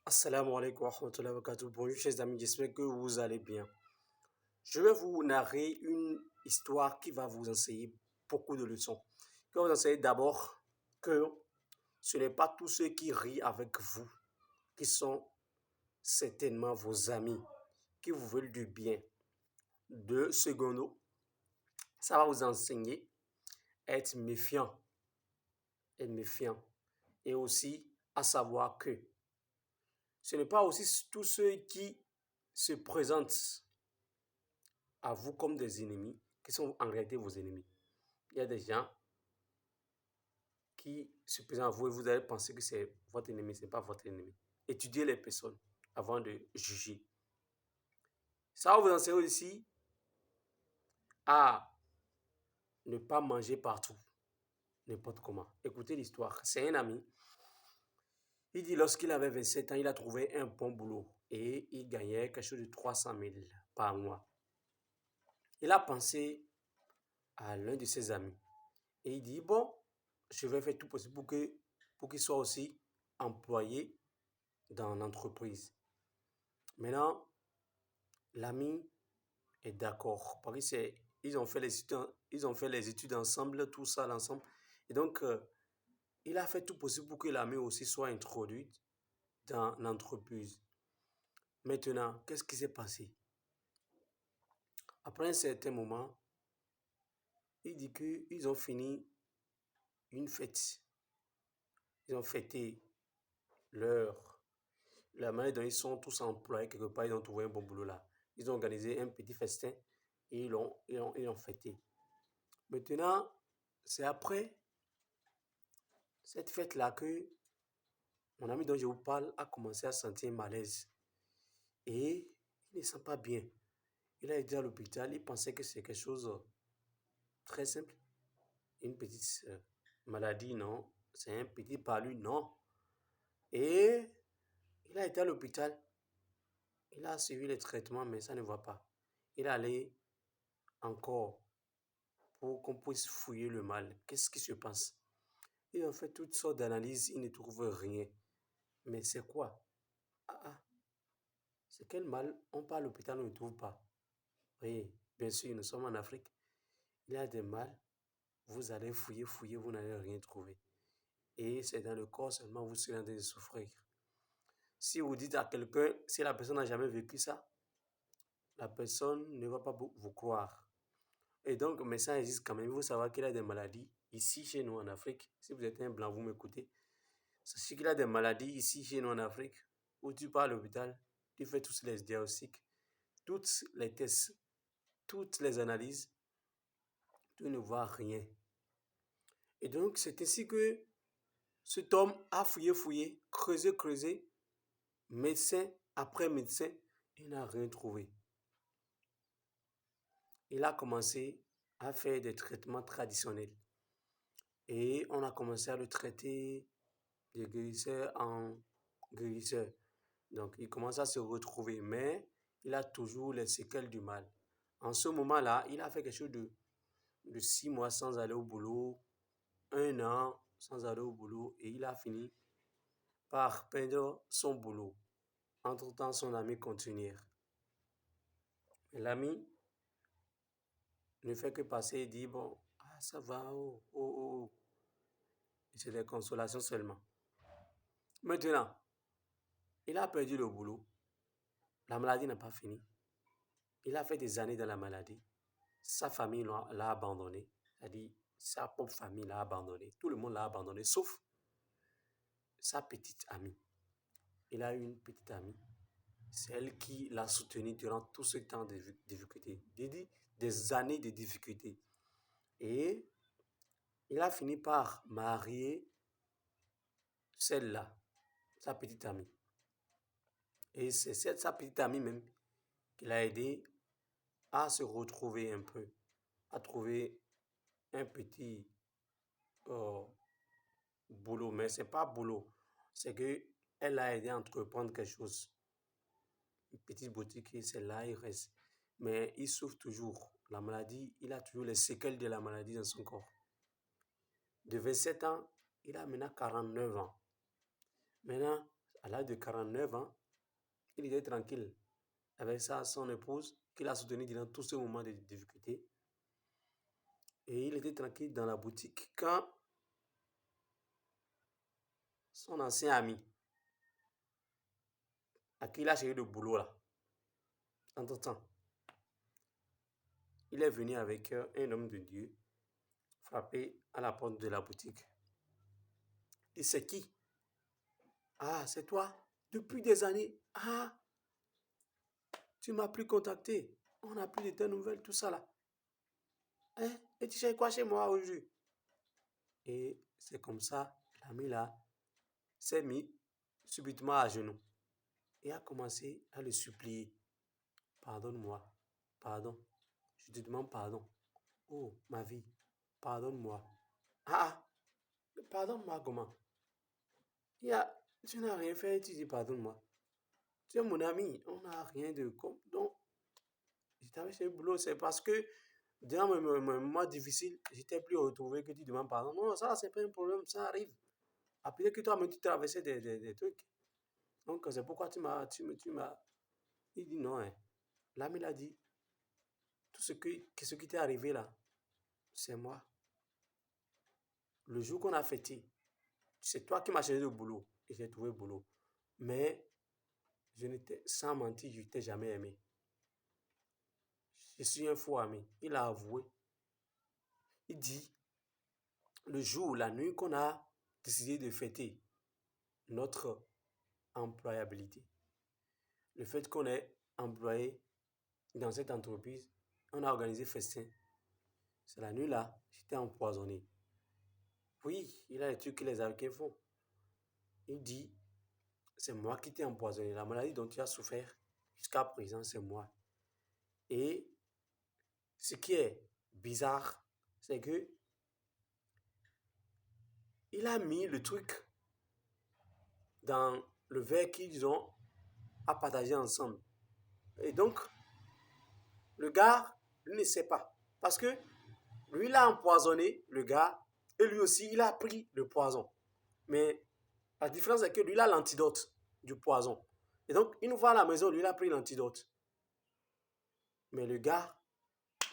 Assalamu alaikum wa rahmatullahi wa barakatuh. Bonjour chers amis, j'espère que vous allez bien. Je vais vous narrer une histoire qui va vous enseigner beaucoup de leçons. Je vais vous enseigner d'abord que ce n'est pas tous ceux qui rient avec vous qui sont certainement vos amis, qui vous veulent du bien. De secondo, ça va vous enseigner à être méfiant, et aussi à savoir que ce n'est pas aussi tous ceux qui se présentent à vous comme des ennemis qui sont en réalité vos ennemis. Il y a des gens qui se présentent à vous et vous allez penser que c'est votre ennemi, ce n'est pas votre ennemi. Étudiez les personnes avant de juger. Ça va vous enseigner aussi à ne pas manger partout, n'importe comment. Écoutez l'histoire. C'est un ami. Il dit lorsqu'il avait 27 ans, il a trouvé un bon boulot et il gagnait quelque chose de 300 000 par mois. Il a pensé à l'un de ses amis et il dit, bon, je vais faire tout possible pour qu'il soit aussi employé dans l'entreprise. Maintenant, l'ami est d'accord parce qu'ils ont fait les études ensemble, tout ça ensemble. Et donc, il a fait tout possible pour que l'ami aussi soit introduit dans l'entreprise. Maintenant, qu'est-ce qui s'est passé? Après un certain moment, il dit qu'ils ont fini une fête. Ils ont fêté la manière dont ils sont tous employés quelque part, ils ont trouvé un bon boulot là. Ils ont organisé un petit festin et ils l'ont fêté. Maintenant, c'est après cette fête-là que mon ami dont je vous parle a commencé à sentir un malaise. Et il ne sent pas bien. Il a été à l'hôpital, il pensait que c'est quelque chose de très simple. Une petite maladie, non. C'est un petit palu, non. Et il a été à l'hôpital. Il a suivi les traitements, mais ça ne va pas. Il est allé encore pour qu'on puisse fouiller le mal. Qu'est-ce qui se passe? Ils ont fait toutes sortes d'analyses, ils ne trouvent rien. Mais c'est quoi? C'est quel mal? On part à l'hôpital, on ne trouve pas. Oui, bien sûr, nous sommes en Afrique. Il y a des mal, vous allez fouiller, vous n'allez rien trouver. Et c'est dans le corps seulement vous serez en train de souffrir. Si vous dites à quelqu'un, si la personne n'a jamais vécu ça, la personne ne va pas vous croire. Et donc, mais ça existe quand même. Il faut savoir qu'il y a des maladies ici chez nous en Afrique. Si vous êtes un blanc, vous m'écoutez. Sachez qu'il y a des maladies ici chez nous en Afrique où tu pars à l'hôpital, tu fais tous les diagnostics, toutes les tests, toutes les analyses, tu ne vois rien. Et donc, c'est ainsi que cet homme a fouillé, creusé, médecin après médecin, il n'a rien trouvé. Il a commencé à faire des traitements traditionnels. Et on a commencé à le traiter de guérisseur en guérisseur. Donc, il commence à se retrouver, mais il a toujours les séquelles du mal. En ce moment-là, il a fait quelque chose de 6 mois sans aller au boulot, 1 an sans aller au boulot, et il a fini par perdre son boulot. Entre-temps, son ami continue. L'ami ne fait que passer et dire, bon, ça va, oh. C'est des consolations seulement. Maintenant, il a perdu le boulot. La maladie n'a pas fini. Il a fait des années dans la maladie. Sa famille l'a abandonné. C'est-à-dire, sa propre famille l'a abandonné. Tout le monde l'a abandonné, sauf sa petite amie. Il a eu une petite amie. C'est elle qui l'a soutenu durant tout ce temps de difficulté. Des années de difficulté. Et il a fini par marier celle-là, sa petite amie. Et c'est sa petite amie même qui l'a aidé à se retrouver un peu, à trouver un petit boulot. Mais ce n'est pas boulot, c'est qu'elle l'a aidé à entreprendre quelque chose. Une petite boutique et c'est là, il reste. Mais il souffre toujours. La maladie, il a toujours les séquelles de la maladie dans son corps. De 27 ans, il a maintenant 49 ans. Maintenant, à l'âge de 49 ans, il était tranquille avec son épouse qu'il a soutenue durant tout ce moment de difficulté. Et il était tranquille dans la boutique quand son ancien ami, à qui il a cherché le boulot là, entre-temps, il est venu avec un homme de Dieu frapper à la porte de la boutique. Et c'est qui? Ah, c'est toi? Depuis des années? Ah, tu m'as plus contacté. On n'a plus de tes nouvelles, tout ça là. Hein? Et tu cherches quoi chez moi aujourd'hui? Et c'est comme ça, l'ami là s'est mis subitement à genoux et a commencé à le supplier. Pardonne-moi, pardon, je te demande pardon. Oh, ma vie, pardonne-moi. Ah, pardonne-moi comment? Tu n'as rien fait, tu dis pardonne-moi. Tu es mon ami, on n'a rien de... Donc, je t'avais chez le boulot, c'est parce que durant mes moments difficiles, j'étais plus retrouvé que tu demandes pardon. Non, ça, c'est pas un problème, ça arrive. Après que toi-même, tu traversais des trucs. Donc, c'est pourquoi tu m'as... Il dit non, hein. L'ami l'a dit, tout ce qui t'est arrivé là, c'est moi. Le jour qu'on a fêté, c'est toi qui m'as cherché le boulot et j'ai trouvé le boulot. Mais je n'étais, sans mentir, je ne t'ai jamais aimé. Je suis un faux ami. Il a avoué. Il dit, le jour, la nuit qu'on a décidé de fêter notre employabilité, le fait qu'on est employé dans cette entreprise, on a organisé festin. C'est la nuit là, j'étais empoisonné. Oui, il a les trucs que les Africains font. Il dit, c'est moi qui t'ai empoisonné. La maladie dont tu as souffert jusqu'à présent, c'est moi. Et ce qui est bizarre, c'est que il a mis le truc dans le verre qu'ils ont à partager ensemble. Et donc, le gars, lui ne sait pas. Parce que lui, il a empoisonné le gars et lui aussi, il a pris le poison. Mais la différence, c'est que lui, il a l'antidote du poison. Et donc, il nous va à la maison, lui, il a pris l'antidote. Mais le gars,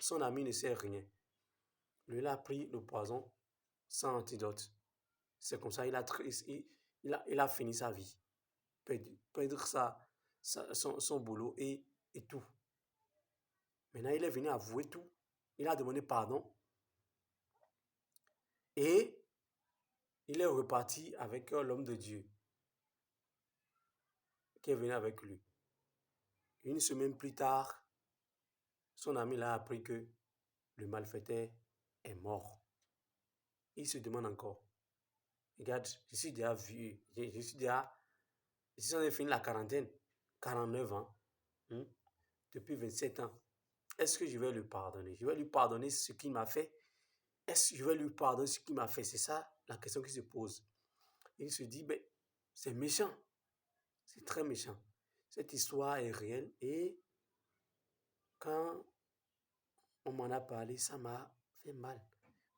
son ami ne sait rien. Lui, il a pris le poison sans antidote. C'est comme ça il a fini sa vie. Perdre son boulot et tout. Maintenant, il est venu avouer tout. Il a demandé pardon. Et il est reparti avec l'homme de Dieu qui est venu avec lui. Une semaine plus tard, son ami l'a appris que le malfaiteur est mort. Il se demande encore. Regarde, je suis déjà vieux. Je suis fini la quarantaine. 49 ans. Depuis 27 ans. Est-ce que je vais lui pardonner? Je vais lui pardonner ce qu'il m'a fait. Est-ce que je vais lui pardonner ce qu'il m'a fait? C'est ça la question qui se pose. Il se dit, ben, c'est méchant. C'est très méchant. Cette histoire est réelle et quand on m'en a parlé, ça m'a fait mal.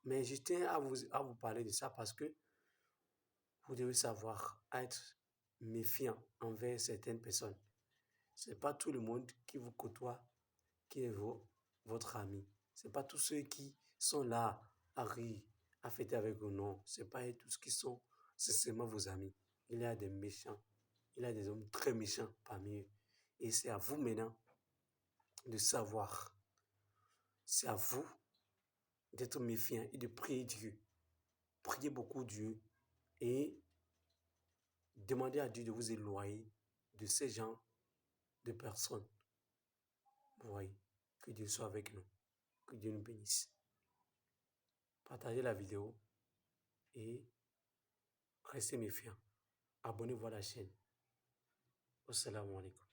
Mais je tiens à vous parler de ça parce que vous devez savoir être méfiant envers certaines personnes. Ce n'est pas tout le monde qui vous côtoie qui est votre ami. Ce n'est pas tous ceux qui sont là à rire, à fêter avec vous. Non, ce n'est pas tous qui sont sincèrement vos amis. Il y a des méchants. Il y a des hommes très méchants parmi eux. Et c'est à vous maintenant de savoir. C'est à vous d'être méfiant et de prier Dieu. Priez beaucoup Dieu et demandez à Dieu de vous éloigner de ces gens, de personnes. Vous voyez, que Dieu soit avec nous. Que Dieu nous bénisse. Partagez la vidéo et restez méfiants. Abonnez-vous à la chaîne. Assalamu alaikum.